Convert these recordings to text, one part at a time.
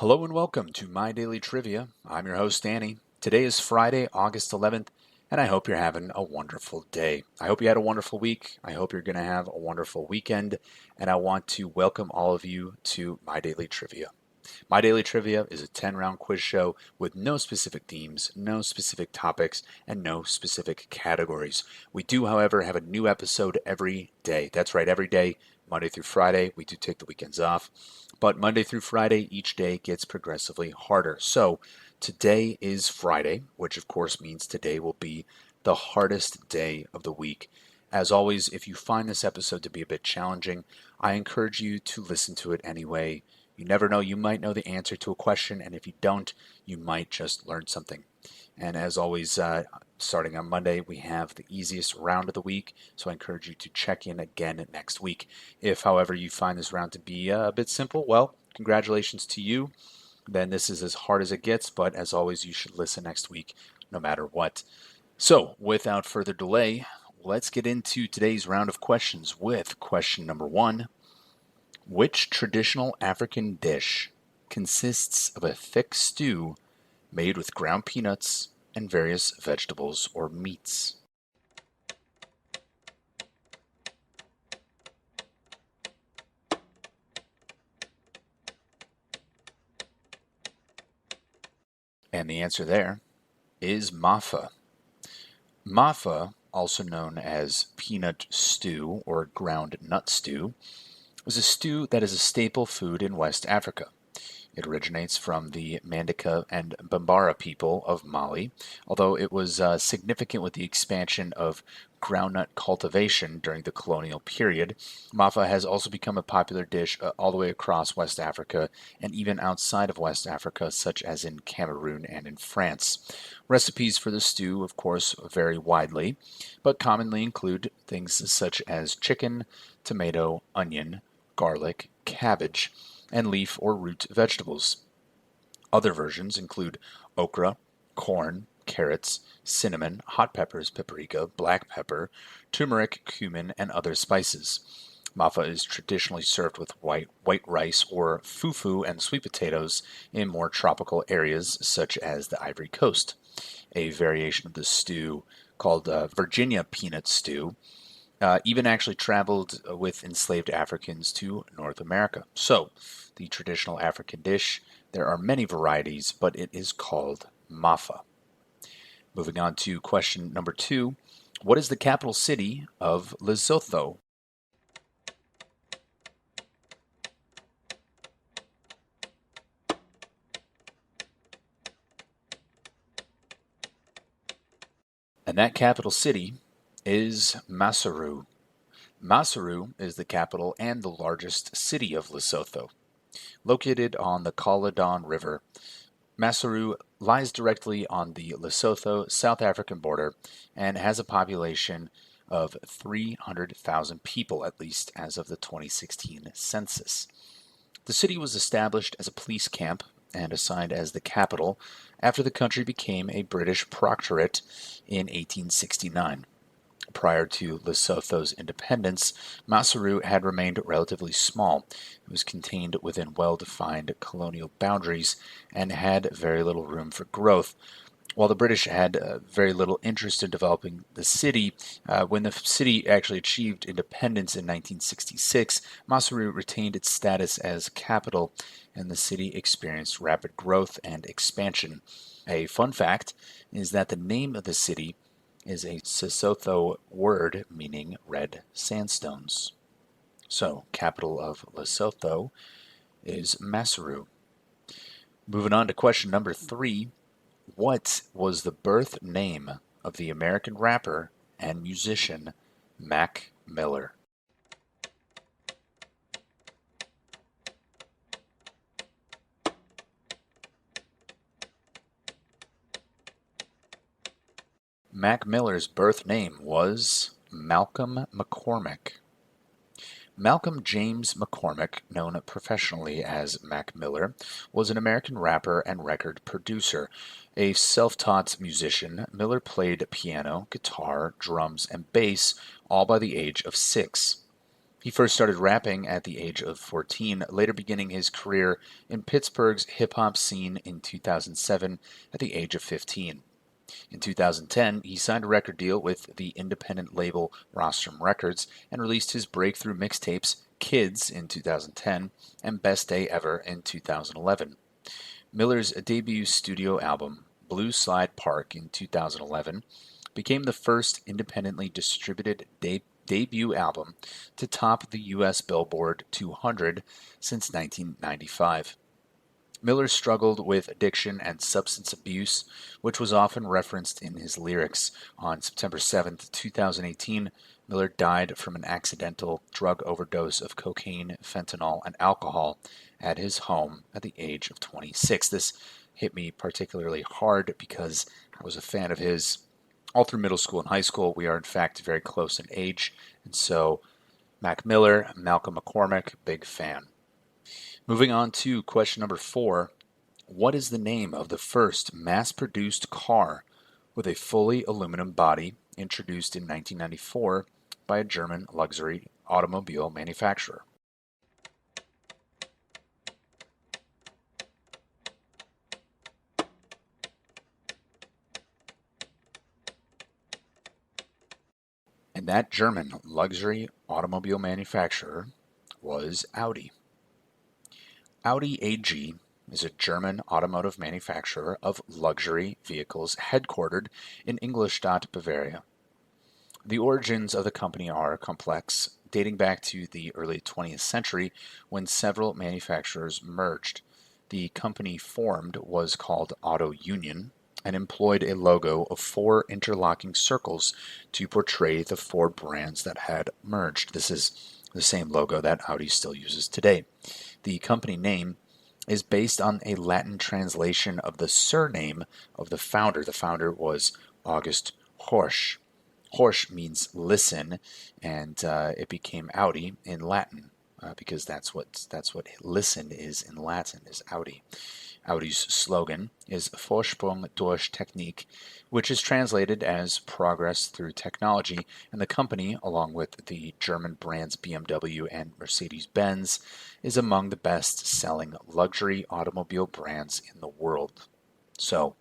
Hello and welcome to My Daily Trivia. I'm your host, Danny. Today is Friday, August 11th, and I hope you're having a wonderful day. I hope you had a wonderful week. I hope you're going to have a wonderful weekend, and I want to welcome all of you to My Daily Trivia. My Daily Trivia is a 10-round quiz show with no specific themes, no specific topics, and no specific categories. We do, however, have a new episode every day. That's right, every day, Monday through Friday. We do take the weekends off. But Monday through Friday, each day gets progressively harder. So today is Friday, which of course means today will be the hardest day of the week. As always, if you find this episode to be a bit challenging, I encourage you to listen to it anyway. You never know, you might know the answer to a question, and if you don't, you might just learn something. And as always, starting on Monday, we have the easiest round of the week, so I encourage you to check in again next week. If, however, you find this round to be a bit simple, well, congratulations to you. Then this is as hard as it gets, but as always, you should listen next week no matter what. So, without further delay, let's get into today's round of questions with question number 1. Which traditional African dish consists of a thick stew made with ground peanuts and various vegetables or meats? And the answer there is mafa. Mafa, also known as peanut stew or ground nut stew, was a stew that is a staple food in West Africa. It originates from the Mandinka and Bambara people of Mali, although it was significant with the expansion of groundnut cultivation during the colonial period. Mafa has also become a popular dish all the way across West Africa and even outside of West Africa, such as in Cameroon and in France. Recipes for the stew, of course, vary widely, but commonly include things such as chicken, tomato, onion, garlic, cabbage, and leaf or root vegetables. Other versions include okra, corn, carrots, cinnamon, hot peppers, paprika, black pepper, turmeric, cumin, and other spices. Mafa is traditionally served with white rice or fufu and sweet potatoes in more tropical areas such as the Ivory Coast. A variation of the stew called Virginia peanut stew even actually traveled with enslaved Africans to North America. So, the traditional African dish, there are many varieties, but it is called mafa. Moving on to question number 2. What is the capital city of Lesotho? And that capital city is Maseru. Maseru is the capital and the largest city of Lesotho. Located on the Caledon River, Maseru lies directly on the Lesotho-South African border and has a population of 300,000 people, at least as of the 2016 census. The city was established as a police camp and assigned as the capital after the country became a British proctorate in 1869. Prior to Lesotho's independence, Maseru had remained relatively small. It was contained within well-defined colonial boundaries and had very little room for growth. While the British had very little interest in developing the city, when the city actually achieved independence in 1966, Maseru retained its status as capital, and the city experienced rapid growth and expansion. A fun fact is that the name of the city is a Sesotho word meaning red sandstones. So, capital of Lesotho is Maseru. Moving on to question number 3. What was the birth name of the American rapper and musician Mac Miller? Mac Miller's birth name was Malcolm McCormick. Malcolm James McCormick, known professionally as Mac Miller, was an American rapper and record producer. A self-taught musician, Miller played piano, guitar, drums, and bass all by the age of 6. He first started rapping at the age of 14, later beginning his career in Pittsburgh's hip-hop scene in 2007 at the age of 15. In 2010, he signed a record deal with the independent label Rostrum Records and released his breakthrough mixtapes Kids in 2010 and Best Day Ever in 2011. Miller's debut studio album, Blue Slide Park in 2011, became the first independently distributed debut album to top the U.S. Billboard 200 since 1995. Miller struggled with addiction and substance abuse, which was often referenced in his lyrics. On September 7, 2018, Miller died from an accidental drug overdose of cocaine, fentanyl, and alcohol at his home at the age of 26. This hit me particularly hard because I was a fan of his all through middle school and high school. We are, in fact, very close in age, and so Mac Miller, Malcolm McCormick, big fan. Moving on to question number 4. What is the name of the first mass-produced car with a fully aluminum body introduced in 1994 by a German luxury automobile manufacturer? And that German luxury automobile manufacturer was Audi. Audi AG is a German automotive manufacturer of luxury vehicles headquartered in Ingolstadt, Bavaria. The origins of the company are complex, dating back to the early 20th century when several manufacturers merged. The company formed was called Auto Union and employed a logo of 4 interlocking circles to portray the 4 brands that had merged. This is the same logo that Audi still uses today. The company name is based on a Latin translation of the surname of the founder. The founder was August Horch. Horch means listen, and it became Audi in Latin because that's what listen is in Latin, is Audi. Audi's slogan is Vorsprung durch Technik, which is translated as progress through technology, and the company, along with the German brands BMW and Mercedes-Benz, is among the best-selling luxury automobile brands in the world. So,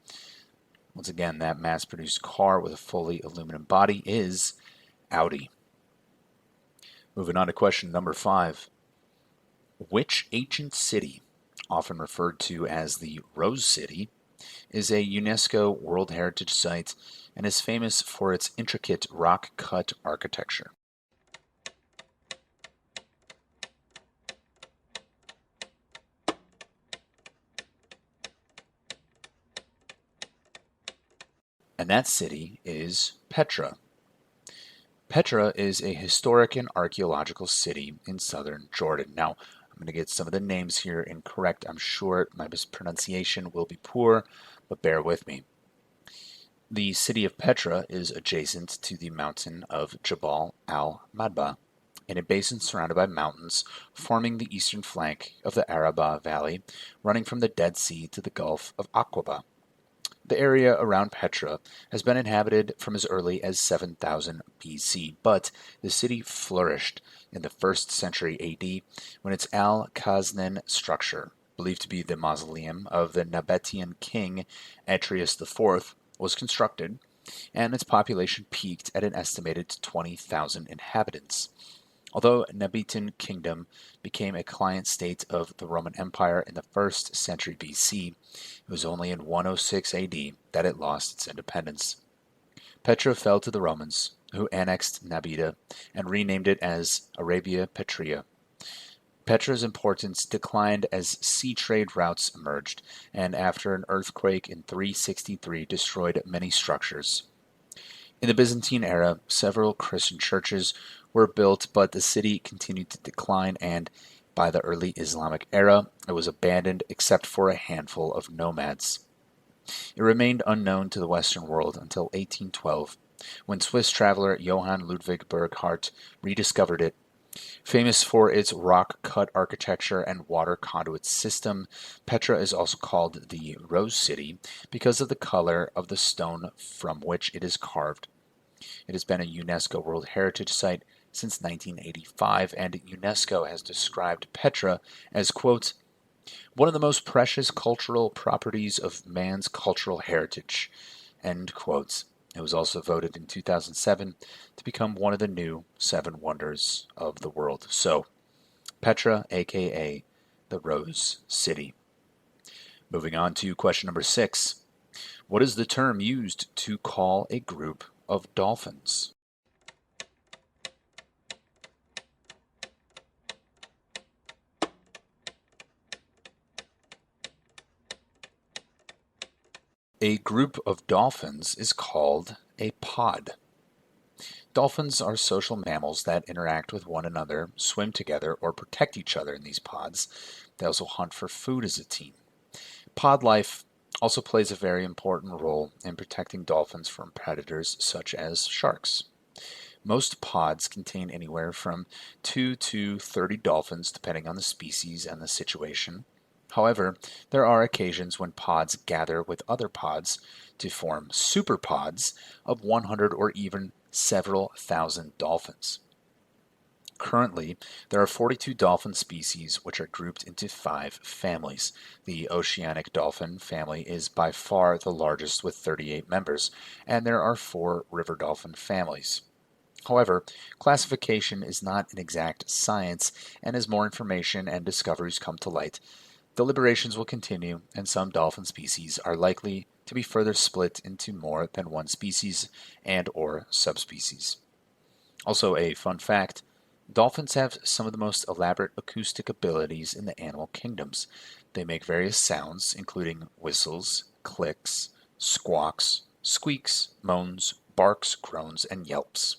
once again, that mass-produced car with a fully aluminum body is Audi. Moving on to question number 5. Which ancient city, often referred to as the Rose City, is a UNESCO World Heritage Site and is famous for its intricate rock-cut architecture? And that city is Petra. Petra is a historic and archaeological city in southern Jordan. Now, I'm going to get some of the names here incorrect. I'm sure my mispronunciation will be poor, but bear with me. The city of Petra is adjacent to the mountain of Jabal al-Madba, in a basin surrounded by mountains, forming the eastern flank of the Arabah Valley, running from the Dead Sea to the Gulf of Aqaba. The area around Petra has been inhabited from as early as 7000 BC, but the city flourished in the 1st century AD when its Al-Khaznen structure, believed to be the mausoleum of the Nabatean king Atreus IV, was constructed, and its population peaked at an estimated 20,000 inhabitants. Although Nabatean kingdom became a client state of the Roman Empire in the 1st century BC, it was only in 106 AD that it lost its independence. Petra fell to the Romans, who annexed Nabeta and renamed it as Arabia Petrea. Petra's importance declined as sea trade routes emerged, and after an earthquake in 363 destroyed many structures. In the Byzantine era, several Christian churches were built, but the city continued to decline, and by the early Islamic era, it was abandoned except for a handful of nomads. It remained unknown to the Western world until 1812, when Swiss traveler Johann Ludwig Burckhardt rediscovered it. Famous for its rock-cut architecture and water conduit system, Petra is also called the Rose City because of the color of the stone from which it is carved. It has been a UNESCO World Heritage Site since 1985, and UNESCO has described Petra as, quote, one of the most precious cultural properties of man's cultural heritage, end quote. It was also voted in 2007 to become one of the new seven wonders of the world. So, Petra, aka the Rose City. Moving on to question number 6. What is the term used to call a group of dolphins? A group of dolphins is called a pod. Dolphins are social mammals that interact with one another, swim together, or protect each other in these pods. They also hunt for food as a team. Pod life also plays a very important role in protecting dolphins from predators such as sharks. Most pods contain anywhere from 2 to 30 dolphins depending on the species and the situation. However, there are occasions when pods gather with other pods to form superpods of 100 or even several thousand dolphins. Currently, there are 42 dolphin species which are grouped into 5 families. The oceanic dolphin family is by far the largest with 38 members, and there are 4 river dolphin families. However, classification is not an exact science, and as more information and discoveries come to light, deliberations will continue, and some dolphin species are likely to be further split into more than one species and or subspecies. Also, a fun fact, dolphins have some of the most elaborate acoustic abilities in the animal kingdoms. They make various sounds, including whistles, clicks, squawks, squeaks, moans, barks, groans, and yelps.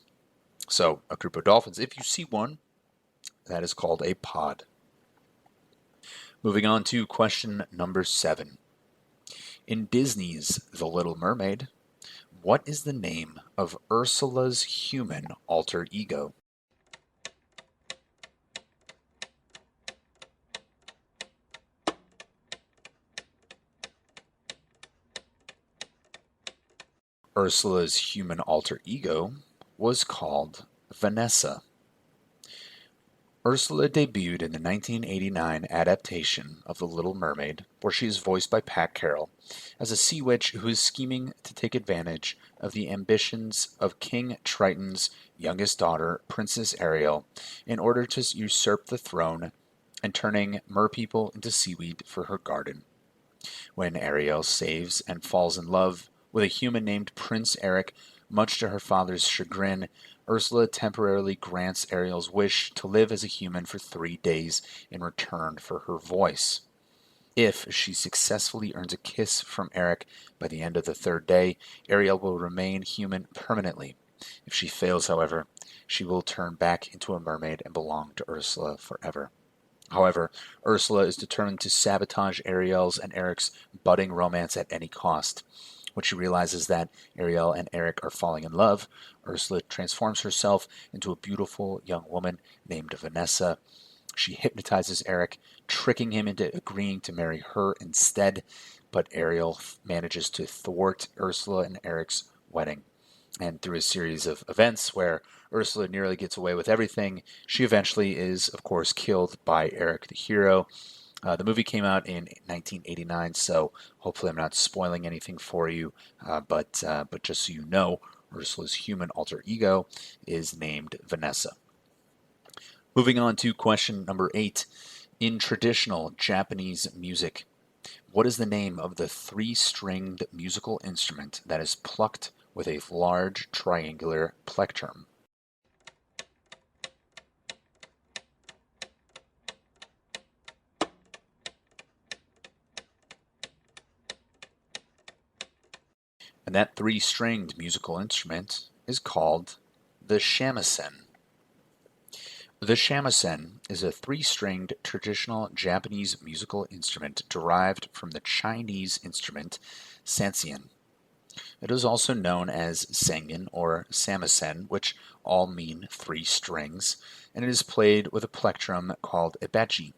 So, a group of dolphins, if you see one, that is called a pod. Moving on to question number 7. In Disney's The Little Mermaid, what is the name of Ursula's human alter ego? Ursula's human alter ego was called Vanessa. Ursula debuted in the 1989 adaptation of The Little Mermaid, where she is voiced by Pat Carroll, as a sea witch who is scheming to take advantage of the ambitions of King Triton's youngest daughter, Princess Ariel, in order to usurp the throne and turning merpeople into seaweed for her garden. When Ariel saves and falls in love with a human named Prince Eric, much to her father's chagrin, Ursula temporarily grants Ariel's wish to live as a human for 3 days in return for her voice. If she successfully earns a kiss from Eric by the end of the 3rd day, Ariel will remain human permanently. If she fails, however, she will turn back into a mermaid and belong to Ursula forever. However, Ursula is determined to sabotage Ariel's and Eric's budding romance at any cost. When she realizes that Ariel and Eric are falling in love, Ursula transforms herself into a beautiful young woman named Vanessa. She hypnotizes Eric, tricking him into agreeing to marry her instead, but Ariel manages to thwart Ursula and Eric's wedding. And through a series of events where Ursula nearly gets away with everything, she eventually is, of course, killed by Eric the hero. The movie came out in 1989, so hopefully I'm not spoiling anything for you. But just so you know, Ursula's human alter ego is named Vanessa. Moving on to question number 8. In traditional Japanese music, what is the name of the 3-stringed musical instrument that is plucked with a large triangular plectrum? And that 3-stringed musical instrument is called the shamisen. The shamisen is a 3-stringed traditional Japanese musical instrument derived from the Chinese instrument sanxian. It is also known as sengen or samisen, which all mean 3 strings, and it is played with a plectrum called ebachi.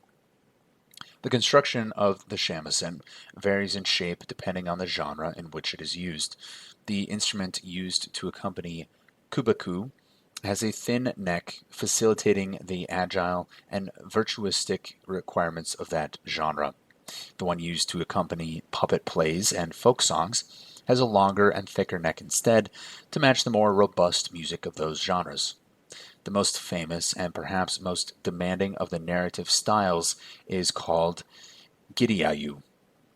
The construction of the shamisen varies in shape depending on the genre in which it is used. The instrument used to accompany kubaku has a thin neck, facilitating the agile and virtuistic requirements of that genre. The one used to accompany puppet plays and folk songs has a longer and thicker neck instead to match the more robust music of those genres. The most famous and perhaps most demanding of the narrative styles is called Giryayu.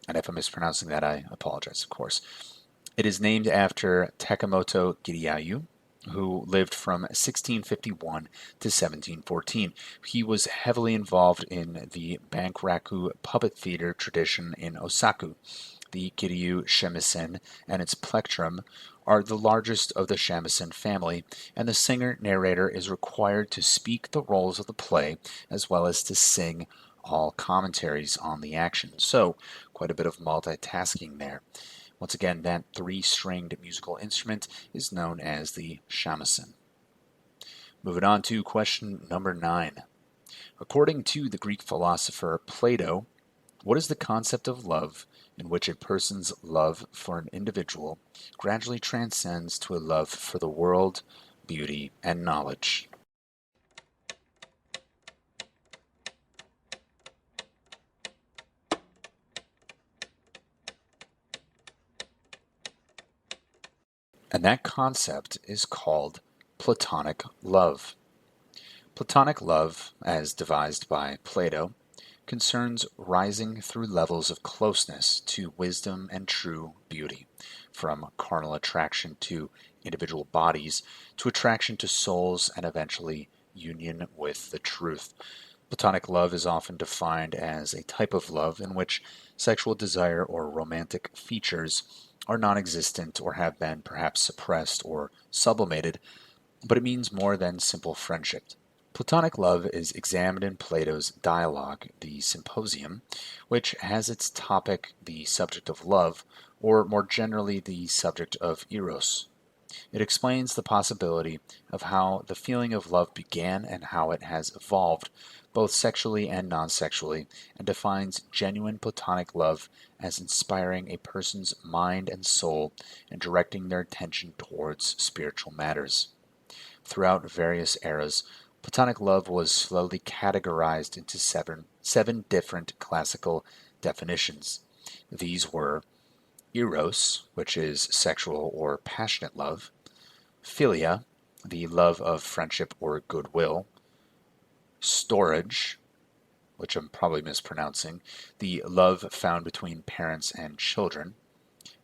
And if I'm mispronouncing that, I apologize, of course. It is named after Takemoto Giryayu, who lived from 1651 to 1714. He was heavily involved in the Bankraku puppet theater tradition in Osaku. The Kiryu shamisen and its plectrum are the largest of the shamisen family, and the singer-narrator is required to speak the roles of the play as well as to sing all commentaries on the action. So, quite a bit of multitasking there. Once again, that three-stringed musical instrument is known as the shamisen. Moving on to question number 9. According to the Greek philosopher Plato, what is the concept of love in which a person's love for an individual gradually transcends to a love for the world, beauty, and knowledge? And that concept is called Platonic love. Platonic love, as devised by Plato, concerns rising through levels of closeness to wisdom and true beauty, from carnal attraction to individual bodies to attraction to souls and eventually union with the truth. Platonic love is often defined as a type of love in which sexual desire or romantic features are non existent or have been perhaps suppressed or sublimated, but it means more than simple friendship. Platonic love is examined in Plato's dialogue, the Symposium, which has its topic the subject of love, or more generally the subject of eros. It explains the possibility of how the feeling of love began and how it has evolved, both sexually and non sexually, and defines genuine platonic love as inspiring a person's mind and soul and directing their attention towards spiritual matters. Throughout various eras, Platonic love was slowly categorized into seven different classical definitions. These were eros, which is sexual or passionate love; philia, the love of friendship or goodwill; storge, which I'm probably mispronouncing, the love found between parents and children;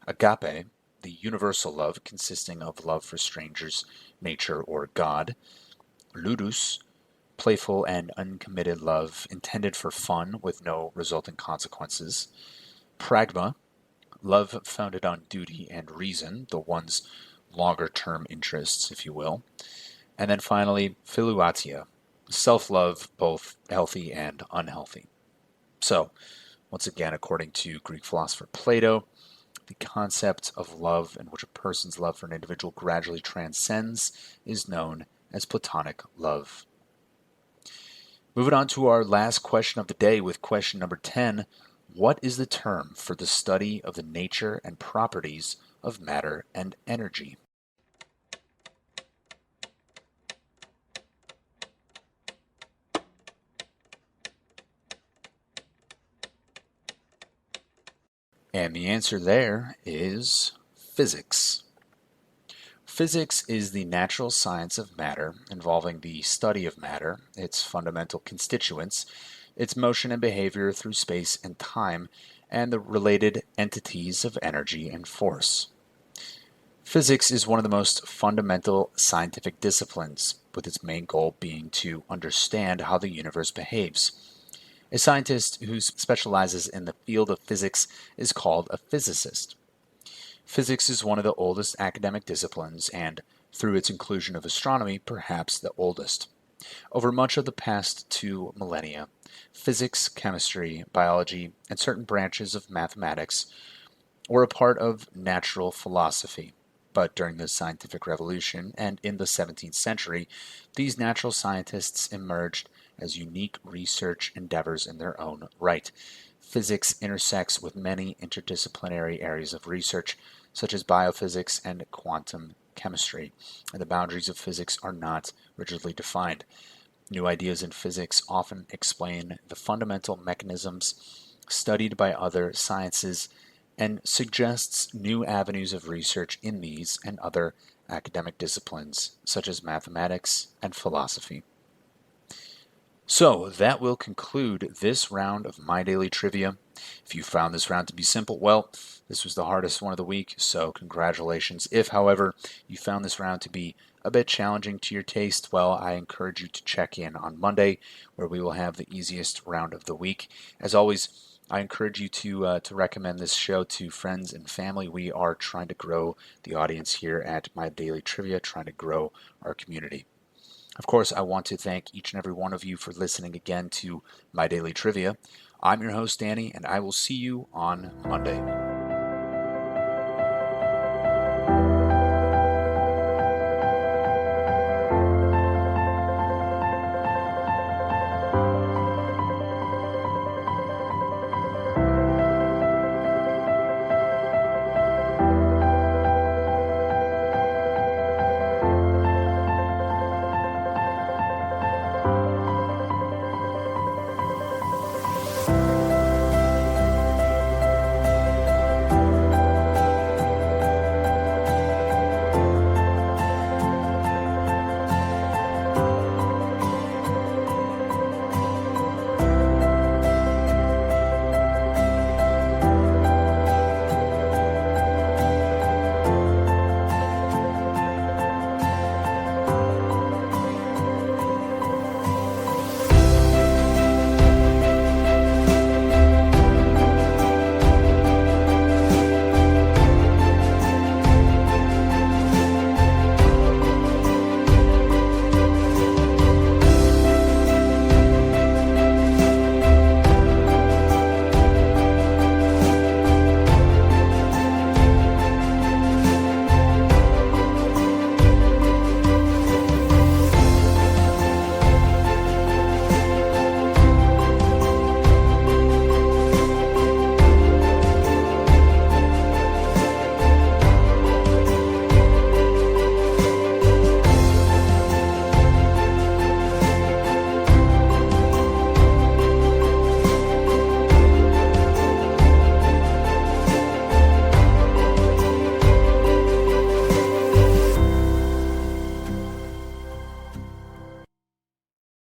agape, the universal love consisting of love for strangers, nature, or God; ludus, playful and uncommitted love intended for fun with no resulting consequences; pragma, love founded on duty and reason, the one's longer term interests, if you will; and then finally, philuatia, self love, both healthy and unhealthy. So, once again, according to Greek philosopher Plato, the concept of love in which a person's love for an individual gradually transcends is known as Platonic love. Moving on to our last question of the day with question number 10. What is the term for the study of the nature and properties of matter and energy? And the answer there is physics. Physics is the natural science of matter, involving the study of matter, its fundamental constituents, its motion and behavior through space and time, and the related entities of energy and force. Physics is one of the most fundamental scientific disciplines, with its main goal being to understand how the universe behaves. A scientist who specializes in the field of physics is called a physicist. Physics is one of the oldest academic disciplines and, through its inclusion of astronomy, perhaps the oldest. Over much of the past 2 millennia, physics, chemistry, biology, and certain branches of mathematics were a part of natural philosophy. But during the scientific revolution and in the 17th century, these natural scientists emerged as unique research endeavors in their own right. Physics intersects with many interdisciplinary areas of research, such as biophysics and quantum chemistry, and the boundaries of physics are not rigidly defined. New ideas in physics often explain the fundamental mechanisms studied by other sciences and suggests new avenues of research in these and other academic disciplines, such as mathematics and philosophy. So that will conclude this round of My Daily Trivia. If you found this round to be simple, well, this was the hardest one of the week, so congratulations. If, however, you found this round to be a bit challenging to your taste, well, I encourage you to check in on Monday, where we will have the easiest round of the week. As always, I encourage you to recommend this show to friends and family. We are trying to grow the audience here at My Daily Trivia, trying to grow our community. Of course, I want to thank each and every one of you for listening again to My Daily Trivia. I'm your host, Danny, and I will see you on Monday.